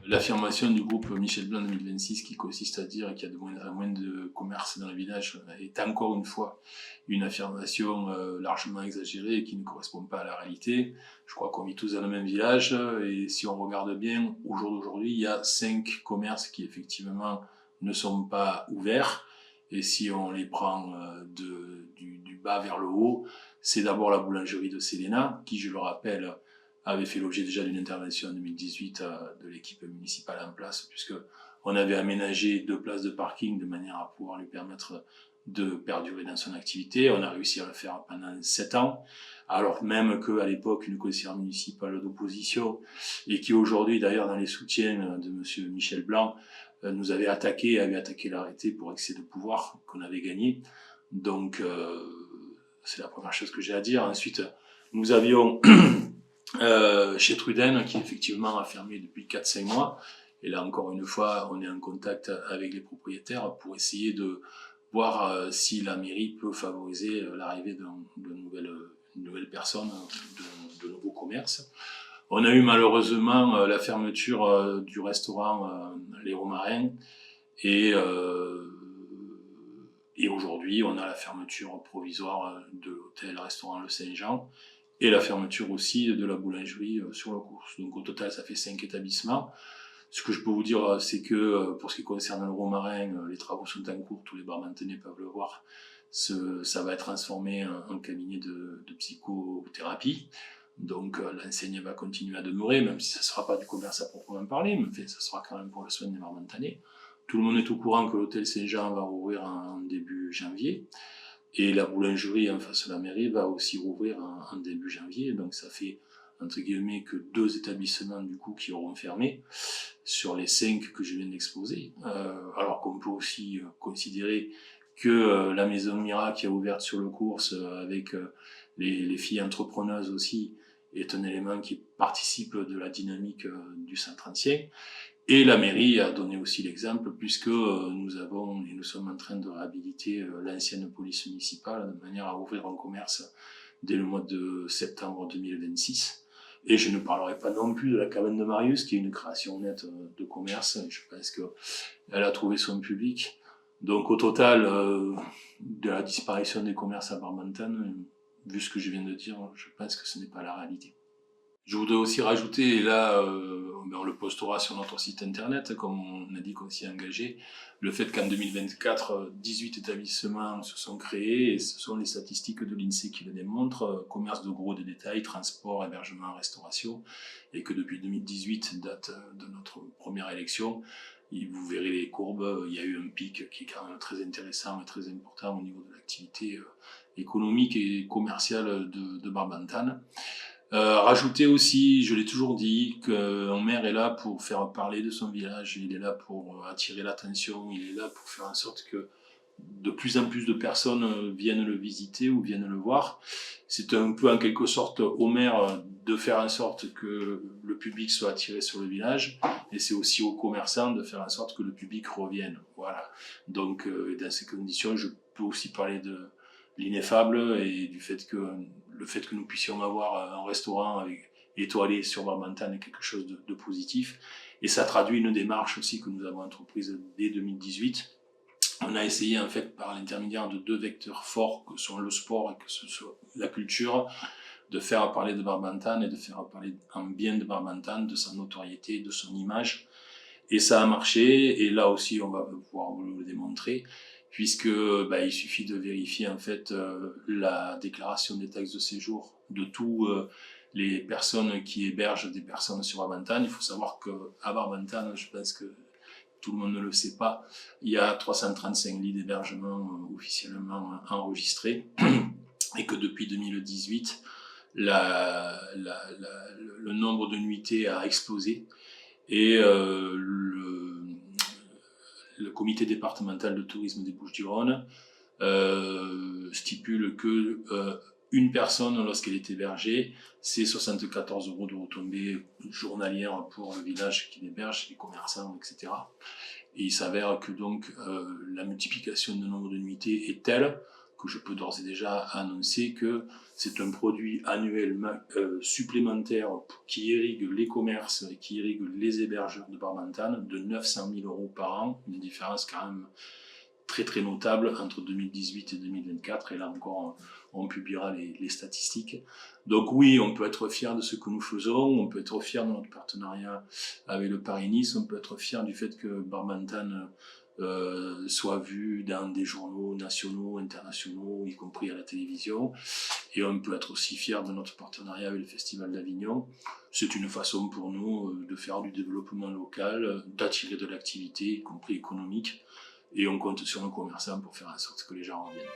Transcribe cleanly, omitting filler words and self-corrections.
L'affirmation du groupe Michel Blanc 2026 qui consiste à dire qu'il y a de moins en moins de commerce dans le village est encore une fois une affirmation largement exagérée et qui ne correspond pas à la réalité. Je crois qu'on vit tous dans le même village et si on regarde bien, au jour d'aujourd'hui, il y a 5 commerces qui effectivement ne sont pas ouverts. Et si on les prend du bas vers le haut, c'est d'abord la boulangerie de Séléna, qui, je le rappelle, avait fait l'objet déjà d'une intervention en 2018 de l'équipe municipale en place, puisque on avait aménagé 2 places de parking de manière à pouvoir lui permettre de perdurer dans son activité. On a réussi à le faire pendant 7 ans, alors même qu'à l'époque, une conseillère municipale d'opposition, et qui aujourd'hui, d'ailleurs, dans les soutiens de M. Michel Blanc, nous avait attaqué l'arrêté pour excès de pouvoir qu'on avait gagné. Donc, c'est la première chose que j'ai à dire. Ensuite, nous avions chez Truden, qui effectivement a fermé depuis 4-5 mois. Et là, encore une fois, on est en contact avec les propriétaires pour essayer de voir si la mairie peut favoriser l'arrivée de nouvelles personnes, de nouveaux commerces. On a eu malheureusement la fermeture du restaurant Les Romarins et, et aujourd'hui, on a la fermeture provisoire de l'hôtel-restaurant Le Saint-Jean et la fermeture aussi de la boulangerie sur le cours. Donc au total, ça fait 5 établissements. Ce que je peux vous dire, c'est que pour ce qui concerne le Romarin, les travaux sont en cours, tous les barmantenais peuvent le voir. Ça va être transformé en cabinet de psychothérapie. Donc l'enseigne va continuer à demeurer, même si ça ne sera pas du commerce à proprement parler, mais ça sera quand même pour le soin des barmantenais. Tout le monde est au courant que l'hôtel Saint-Jean va rouvrir en début janvier. Et la boulangerie en face de la mairie va aussi rouvrir en début janvier. Donc ça fait entre guillemets que 2 établissements du coup qui auront fermé sur les 5 que je viens d'exposer. Alors qu'on peut aussi considérer que la Maison Mira qui est ouverte sur le cours avec les filles entrepreneuses aussi est un élément qui participe de la dynamique du centre ancien. Et la mairie a donné aussi l'exemple puisque nous sommes en train de réhabiliter l'ancienne police municipale de manière à ouvrir un commerce dès le mois de septembre 2026. Et je ne parlerai pas non plus de la cabane de Marius qui est une création nette de commerce. Je pense qu'elle a trouvé son public. Donc au total, de la disparition des commerces à Barmantan, vu ce que je viens de dire, je pense que ce n'est pas la réalité. Je voudrais aussi rajouter, et là on le postera sur notre site internet, comme on a dit qu'on s'y est engagé, le fait qu'en 2024, 18 établissements se sont créés, et ce sont les statistiques de l'INSEE qui le démontrent, commerce de gros de détail, transport, hébergement, restauration, et que depuis 2018, date de notre première élection, vous verrez les courbes, il y a eu un pic qui est quand même très intéressant et très important au niveau de l'activité économique et commerciale de Barbantan. Rajouter aussi, je l'ai toujours dit, qu'un maire est là pour faire parler de son village, il est là pour attirer l'attention, il est là pour faire en sorte que de plus en plus de personnes viennent le visiter ou viennent le voir. C'est un peu en quelque sorte au maire de faire en sorte que le public soit attiré sur le village, et c'est aussi aux commerçants de faire en sorte que le public revienne. Voilà. Donc dans ces conditions, je peux aussi parler de l'ineffable et du fait que le fait que nous puissions avoir un restaurant étoilé sur Barbantan est quelque chose de positif. Et ça traduit une démarche aussi que nous avons entreprise dès 2018. On a essayé en fait par l'intermédiaire de 2 vecteurs forts que sont le sport et que ce soit la culture, de faire parler de Barbantan et de faire parler en bien de Barbantan, de sa notoriété, de son image. Et ça a marché, et là aussi on va pouvoir vous le démontrer, puisque il suffit de vérifier en fait la déclaration des taxes de séjour de tous les personnes qui hébergent des personnes sur Barbantan. Il faut savoir qu'à Barbantan, je pense que tout le monde ne le sait pas, il y a 335 lits d'hébergement officiellement enregistrés, et que depuis 2018, le nombre de nuitées a explosé, et le comité départemental de tourisme des Bouches-du-Rhône stipule que une personne, lorsqu'elle est hébergée, c'est 74 € de retombées journalières pour le village qui l'héberge, les commerçants, etc. Et il s'avère que donc la multiplication du nombre de nuitées est telle que je peux d'ores et déjà annoncer que c'est un produit annuellement supplémentaire qui irrigue les commerces et qui irrigue les hébergeurs de Barbantane de 900 000 € par an, une différence quand même très très notable entre 2018 et 2024, et là encore on publiera les statistiques. Donc oui, on peut être fier de ce que nous faisons, on peut être fier de notre partenariat avec le Paris-Nice, on peut être fier du fait que Barbantane soit vu dans des journaux nationaux, internationaux, y compris à la télévision, et on peut être aussi fier de notre partenariat avec le Festival d'Avignon. C'est une façon pour nous de faire du développement local, d'attirer de l'activité, y compris économique, et on compte sur nos commerçants pour faire en sorte que les gens reviennent.